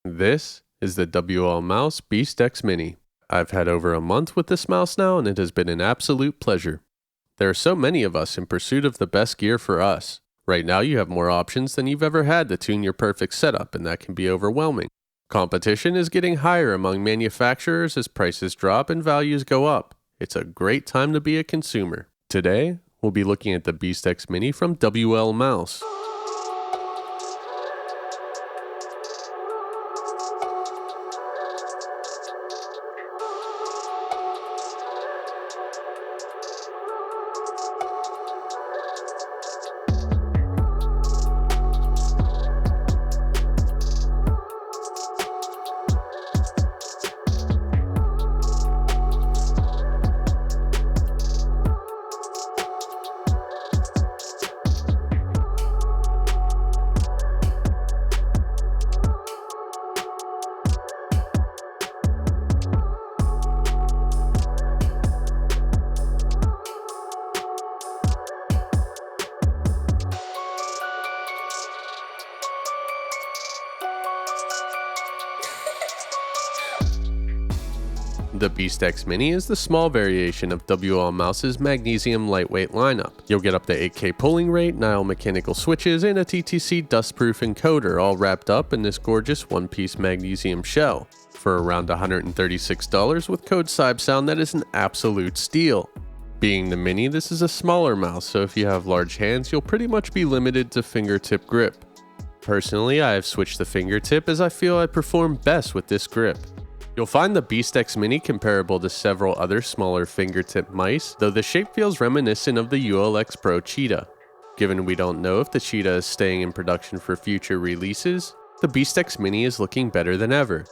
This is the WLMOUSE Beast X Mini. I've had over a month with this mouse now and it has been an absolute pleasure. There are so many of us in pursuit of the best gear for us. Right now you have more options than you've ever had to tune your perfect setup, and that can be overwhelming. Competition is getting higher among manufacturers as prices drop and values go up. It's a great time to be a consumer. Today, we'll be looking at the Beast X Mini from WLMOUSE. The Beast X Mini is the small variation of WLMOUSE's magnesium lightweight lineup. You'll get up to 8K pulling rate, Nile mechanical switches, and a TTC dustproof encoder, all wrapped up in this gorgeous one-piece magnesium shell. For around $136 with code SIBSOUND, that is an absolute steal. Being the Mini, this is a smaller mouse, so if you have large hands, you'll pretty much be limited to fingertip grip. Personally, I have switched the fingertip as I feel I perform best with this grip. You'll find the Beast X Mini comparable to several other smaller fingertip mice, though the shape feels reminiscent of the ULX Pro Cheetah. Given we don't know if the Cheetah is staying in production for future releases, the Beast X Mini is looking better than ever.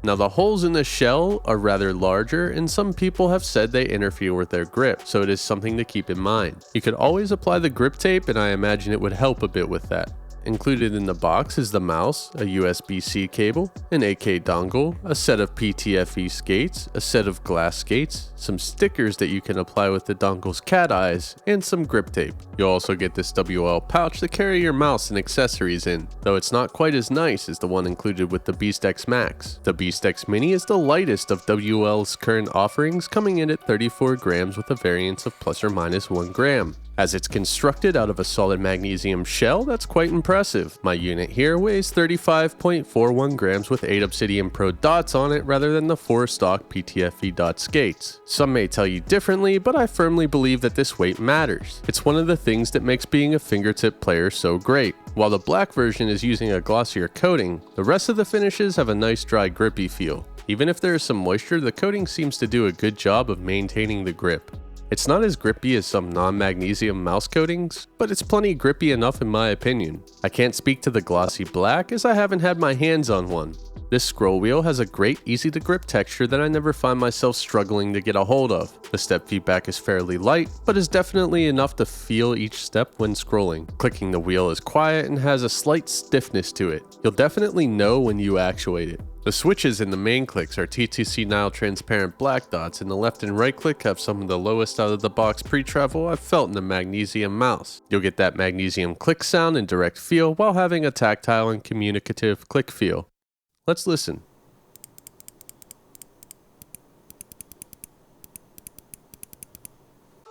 Now the holes in the shell are rather larger, and some people have said they interfere with their grip, so it is something to keep in mind. You could always apply the grip tape, and I imagine it would help a bit with that. Included in the box is the mouse, a USB-C cable, an AK dongle, a set of PTFE skates, a set of glass skates, some stickers that you can apply with the dongle's cat eyes, and some grip tape. You'll also get this WL pouch to carry your mouse and accessories in, though it's not quite as nice as the one included with the Beast X Max. The Beast X Mini is the lightest of WL's current offerings, coming in at 34 grams with a variance of plus or minus 1 gram. As it's constructed out of a solid magnesium shell, that's quite impressive. My unit here weighs 35.41 grams with 8 Obsidian Pro dots on it rather than the 4 stock PTFE dot skates. Some may tell you differently, but I firmly believe that this weight matters. It's one of the things that makes being a fingertip player so great. While the black version is using a glossier coating, the rest of the finishes have a nice dry grippy feel. Even if there is some moisture, the coating seems to do a good job of maintaining the grip. It's not as grippy as some non-magnesium mouse coatings, but it's plenty grippy enough in my opinion. I can't speak to the glossy black as I haven't had my hands on one. This scroll wheel has a great easy to grip texture that I never find myself struggling to get a hold of. The step feedback is fairly light, but is definitely enough to feel each step when scrolling. Clicking the wheel is quiet and has a slight stiffness to it. You'll definitely know when you actuate it. The switches in the main clicks are TTC Nile transparent black dots, and the left and right click have some of the lowest out of the box pre-travel I've felt in a magnesium mouse. You'll get that magnesium click sound and direct feel while having a tactile and communicative click feel. Let's listen.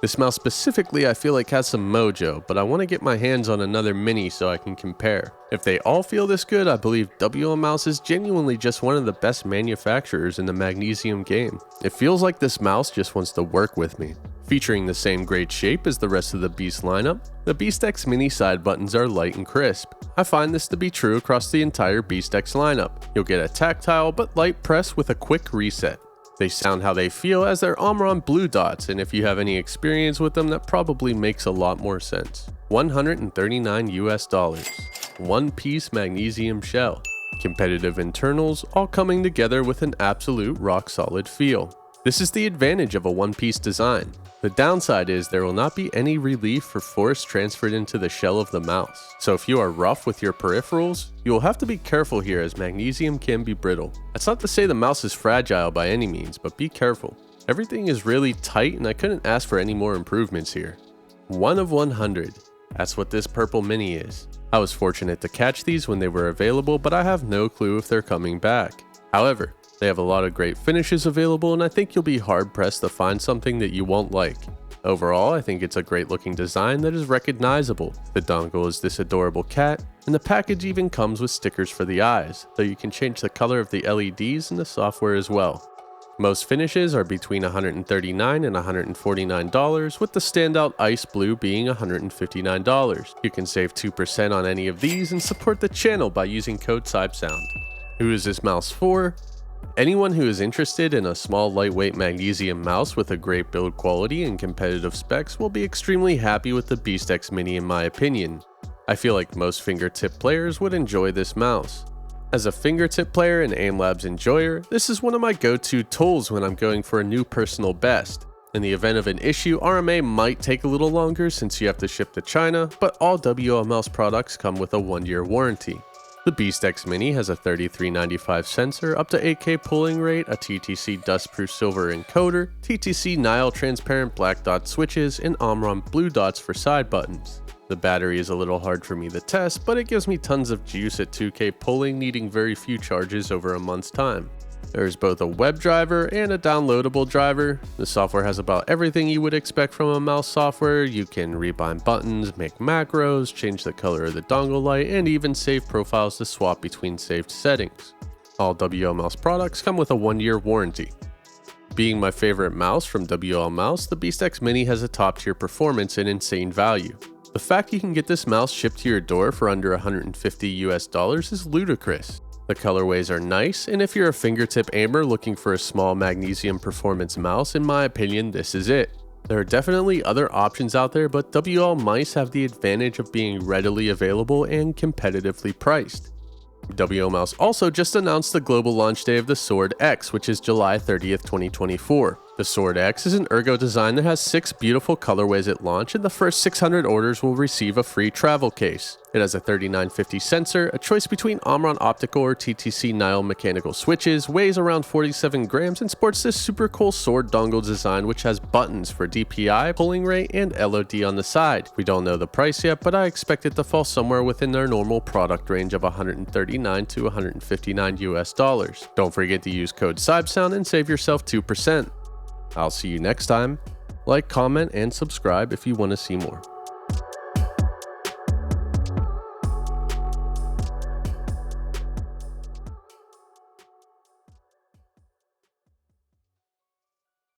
This mouse specifically I feel like has some mojo, but I want to get my hands on another Mini so I can compare. If they all feel this good, I believe WLMOUSE is genuinely just one of the best manufacturers in the magnesium game. It feels like this mouse just wants to work with me. Featuring the same great shape as the rest of the Beast lineup, the Beast X Mini side buttons are light and crisp. I find this to be true across the entire Beast X lineup. You'll get a tactile but light press with a quick reset. They sound how they feel as they're Omron blue dots, and if you have any experience with them, that probably makes a lot more sense. $139 US. One-piece magnesium shell. Competitive internals, all coming together with an absolute rock-solid feel. This is the advantage of a one-piece design. The downside is there will not be any relief for force transferred into the shell of the mouse. So if you are rough with your peripherals, you will have to be careful here as magnesium can be brittle. That's not to say the mouse is fragile by any means, but be careful. Everything is really tight and I couldn't ask for any more improvements here. 1 of 100. That's what this purple mini is. I was fortunate to catch these when they were available, but I have no clue if they're coming back. However, they have a lot of great finishes available, and I think you'll be hard pressed to find something that you won't like. Overall, I think it's a great looking design that is recognizable. The dongle is this adorable cat, and the package even comes with stickers for the eyes, though you can change the color of the LEDs in the software as well. Most finishes are between $139 and $149, with the standout ice blue being $159. You can save 2% on any of these and support the channel by using code SIBESOUND. Who is this mouse for? Anyone who is interested in a small lightweight magnesium mouse with a great build quality and competitive specs will be extremely happy with the Beast X Mini in my opinion. I feel like most fingertip players would enjoy this mouse. As a fingertip player and Aim Labs enjoyer, this is one of my go-to tools when I'm going for a new personal best. In the event of an issue, RMA might take a little longer since you have to ship to China, but all WLMOUSE products come with a 1-year warranty. The Beast X Mini has a 3395 sensor, up to 8K pulling rate, a TTC dustproof silver encoder, TTC Nile transparent black dot switches, and Omron blue dots for side buttons. The battery is a little hard for me to test, but it gives me tons of juice at 2K pulling, needing very few charges over a month's time. There is both a web driver and a downloadable driver. The software has about everything you would expect from a mouse software. You can rebind buttons, make macros, change the color of the dongle light, and even save profiles to swap between saved settings. All WLMOUSE products come with a 1-year warranty. Being my favorite mouse from WLMOUSE, the Beast X Mini has a top-tier performance and insane value. The fact you can get this mouse shipped to your door for under $150 is ludicrous. The colorways are nice, and if you're a fingertip aimer looking for a small magnesium performance mouse, in my opinion, this is it. There are definitely other options out there, but WLMOUSE have the advantage of being readily available and competitively priced. WLMOUSE also just announced the global launch day of the Sword X, which is July 30th, 2024. The Sword X is an ergo design that has 6 beautiful colorways at launch, and the first 600 orders will receive a free travel case. It has a 3950 sensor, a choice between Omron optical or TTC Nile mechanical switches, weighs around 47 grams, and sports this super cool sword dongle design which has buttons for DPI, pulling rate, and LOD on the side. We don't know the price yet, but I expect it to fall somewhere within their normal product range of $139 to $159 US. Don't forget to use code SIBESOUND and save yourself 2%. I'll see you next time. Like, comment, and subscribe if you want to see more.